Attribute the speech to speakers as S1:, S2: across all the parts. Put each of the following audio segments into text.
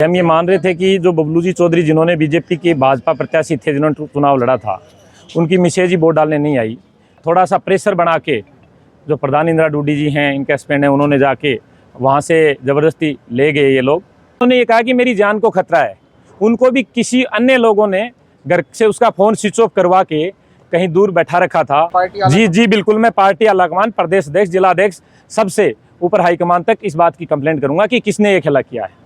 S1: हम ये मान रहे थे कि जो बबलू जी चौधरी जिन्होंने बीजेपी के भाजपा प्रत्याशी थे जिन्होंने चुनाव लड़ा था, उनकी मिसेज ही वोट डालने नहीं आई। थोड़ा सा प्रेशर बना के जो प्रधान इंदिरा डूडी जी हैं, इनके हस्बैंड हैं, उन्होंने जाके वहाँ से ज़बरदस्ती ले गए ये लोग। उन्होंने ये कहा कि मेरी जान को खतरा है। उनको भी किसी अन्य लोगों ने घर से उसका फ़ोन स्विच ऑफ करवा के कहीं दूर बैठा रखा था। जी बिल्कुल, मैं पार्टी आलाकमान, प्रदेश अध्यक्ष, जिला अध्यक्ष, सबसे ऊपर हाईकमान तक इस बात की कंप्लेंट करूंगा कि किसने ये खेला किया है।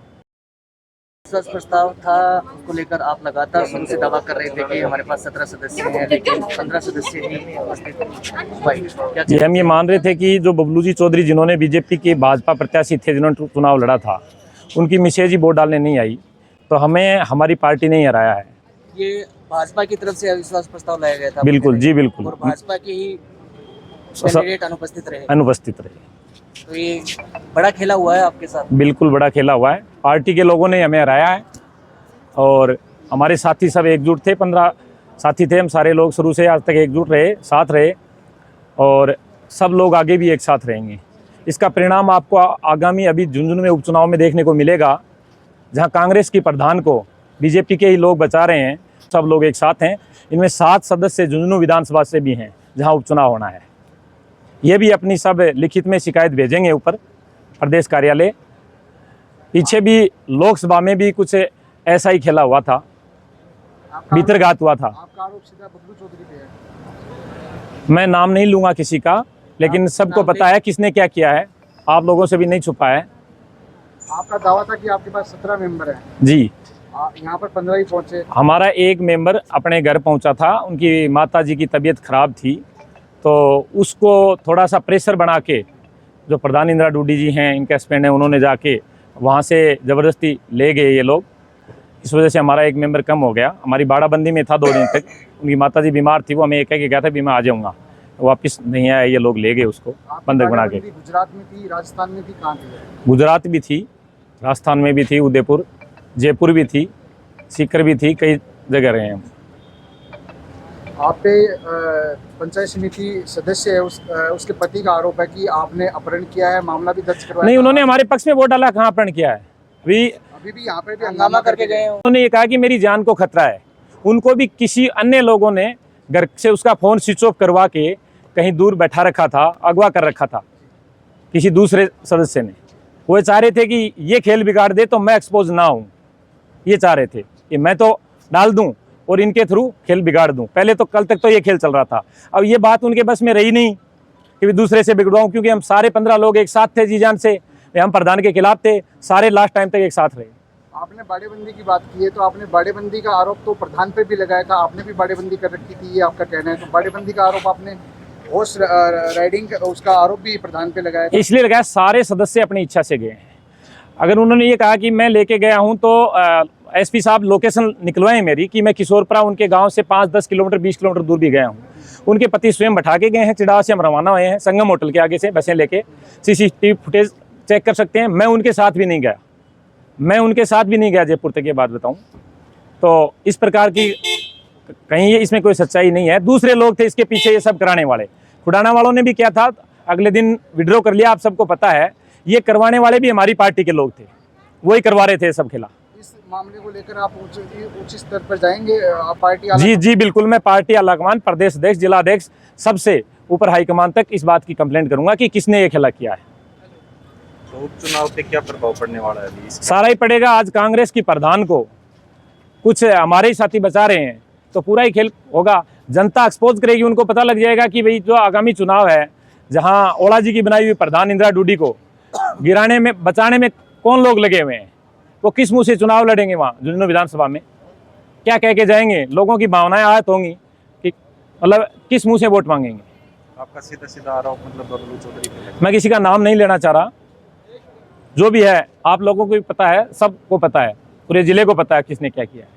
S2: विश्वास प्रस्ताव था, उसको लेकर आप लगातार शुरू से दावा कर रहे थे कि हमारे पास 17 सदस्य हैं, लेकिन 15 सदस्य ही उपस्थित।
S1: जी, हम ये मान रहे थे कि जो बबलू जी चौधरी जिन्होंने बीजेपी के भाजपा प्रत्याशी थे जिन्होंने चुनाव लड़ा था, उनकी मिसेज ही वोट डालने नहीं आई, तो हमें हमारी पार्टी ने ही हराया है।
S2: ये भाजपा की तरफ से अविश्वास प्रस्ताव लाया गया था।
S1: बिल्कुल जी, बिल्कुल,
S2: और भाजपा के ही कैंडिडेट
S1: अनुपस्थित रहे।
S2: तो ये बड़ा खेला हुआ है आपके साथ। बिल्कुल
S1: बड़ा खेला हुआ है, पार्टी के लोगों ने हमें हराया है और हमारे साथी सब एकजुट थे। 15 साथी थे हम, सारे लोग शुरू से आज तक एकजुट रहे, साथ रहे और सब लोग आगे भी एक साथ रहेंगे। इसका परिणाम आपको आगामी अभी झुंझुनू में उपचुनाव में देखने को मिलेगा, जहां कांग्रेस की प्रधान को बीजेपी के ही लोग बचा रहे हैं। सब लोग एक साथ हैं। इनमें 7 सदस्य झुंझुनू विधानसभा से भी हैं जहां उपचुनाव होना है। ये भी अपनी सब लिखित में शिकायत भेजेंगे ऊपर प्रदेश कार्यालय। पीछे भी लोकसभा में भी कुछ ऐसा ही खेला हुआ था, भीतरघात हुआ था।
S2: आपका आरोप सीधा बबलू चौधरी पे है।
S1: मैं नाम नहीं लूंगा किसी का, लेकिन सबको पता है किसने क्या किया है। आप लोगों से भी नहीं छुपा है।
S2: आपका दावा था कि आपके पास 17 मेंबर हैं।
S1: जी,
S2: यहाँ पर 15 ही पहुंचे।
S1: हमारा एक मेंबर अपने घर पहुंचा था, उनकी माताजी की तबीयत खराब थी, तो उसको थोड़ा सा प्रेशर बना के जो प्रधान इंदिरा डूडी जी हैं, इनके हस्बैंड हैं, उन्होंने जाके वहाँ से ज़बरदस्ती ले गए ये लोग। इस वजह से हमारा एक मेंबर कम हो गया। हमारी बाड़ाबंदी में था 2 दिन तक, उनकी माताजी बीमार थी, वो हमें एक कह के गया था भी मैं आ जाऊँगा, वापस नहीं आया। ये लोग ले गए उसको बंधक बना के।
S2: गुजरात में थी, राजस्थान में थी, कहाँ थी?
S1: गुजरात भी थी, राजस्थान में भी थी, उदयपुर, जयपुर भी थी, सीकर भी थी, कई जगह रहे हैं हम।
S2: आप पे पंचायत समिति सदस्य है, उसके पति का आरोप है कि आपने अपहरण किया है, मामला भी दर्ज करवाया।
S1: नहीं, उन्होंने हमारे पक्ष में वोट डाला, कहाँ अपहरण किया है?
S2: अभी भी यहाँ पे भी हंगामा करके गए हैं।
S1: उन्होंने ये कहा कि मेरी जान को खतरा है। उनको भी किसी अन्य लोगों ने घर से उसका फ़ोन स्विच ऑफ करवा के कहीं दूर बैठा रखा था, अगवा कर रखा था किसी दूसरे सदस्य ने। वो चाह रहे थे कि ये खेल बिगाड़ दे तो मैं एक्सपोज ना हूँ। ये चाह रहे थे कि मैं तो डाल दूँ और इनके थ्रू खेल बिगाड़ दूं। पहले तो कल तक तो ये खेल चल रहा था। अब ये बात उनके बस में रही नहीं कि दूसरे से बिगड़वाऊं, क्योंकि हम सारे 15 लोग एक साथ थे जी जान से। हम प्रधान के खिलाफ थे, सारे लास्ट टाइम तक एक साथ रहे।
S2: आपने बाड़ेबंदी की बात की है, तो आपने बाड़ेबंदी का आरोप तो प्रधान पे भी लगाया था। आपने भी बाड़ेबंदी कर रखी थी, ये आपका कहना है। तो बाड़ेबंदी का आरोप आपने हॉर्स राइडिंग उसका आरोप भी प्रधान पे लगाया था।
S1: इसलिए लगाया, सारे सदस्य अपनी इच्छा से गए हैं। अगर उन्होंने ये कहा कि मैं लेके गया हूँ, तो एसपी साहब लोकेशन निकलवाएं मेरी कि मैं किशोरपुरा उनके गांव से 5-10 किलोमीटर 20 किलोमीटर दूर भी गया हूँ। उनके पति स्वयं बैठा के गए हैं। चिड़ावा से हम रवाना हुए हैं, संगम होटल के आगे से बसें लेके। CCTV फुटेज चेक कर सकते हैं। मैं उनके साथ भी नहीं गया, जयपुर तक। ये बात बताऊँ तो इस प्रकार की कहीं ये इसमें कोई सच्चाई नहीं है। दूसरे लोग थे इसके पीछे ये सब कराने वाले। खुडाना वालों ने भी किया था, अगले दिन विड्रॉ कर लिया, आप सबको पता है। ये करवाने वाले भी हमारी पार्टी के लोग थे, वही करवा रहे थे सब खेला।
S2: इस मामले को लेकर आप उच्च स्तर पर जाएंगे? पार्टी
S1: जी बिल्कुल, मैं पार्टी आलाकमान, प्रदेश अध्यक्ष, जिला अध्यक्ष, सबसे ऊपर हाईकमान तक इस बात की कंप्लेंट करूंगा कि किसने ये खेला किया है।
S3: तो उपचुनाव पे क्या प्रभाव पड़ने वाला है अभी?
S1: सारा ही पड़ेगा। आज कांग्रेस की प्रधान को कुछ हमारे ही साथी बचा रहे हैं, तो पूरा ही खेल होगा। जनता एक्सपोज करेगी, उनको पता लग जाएगा कि भाई जो आगामी चुनाव है, जहां ओला जी की बनाई हुई प्रधान इंदिरा डूडी को गिराने में, बचाने में कौन लोग लगे हुए हैं। वो किस मुंह से चुनाव लड़ेंगे वहाँ झुंझुनू विधानसभा में? क्या कह के जाएंगे? लोगों की भावनाएं आहत होंगी कि मतलब किस मुंह से वोट मांगेंगे।
S3: आपका सीधा आरोप मतलब बबलू चौधरी पे?
S1: मैं किसी का नाम नहीं लेना चाह रहा। जो भी है, आप लोगों को भी पता है, सबको पता है, पूरे जिले को पता है किसने क्या किया है।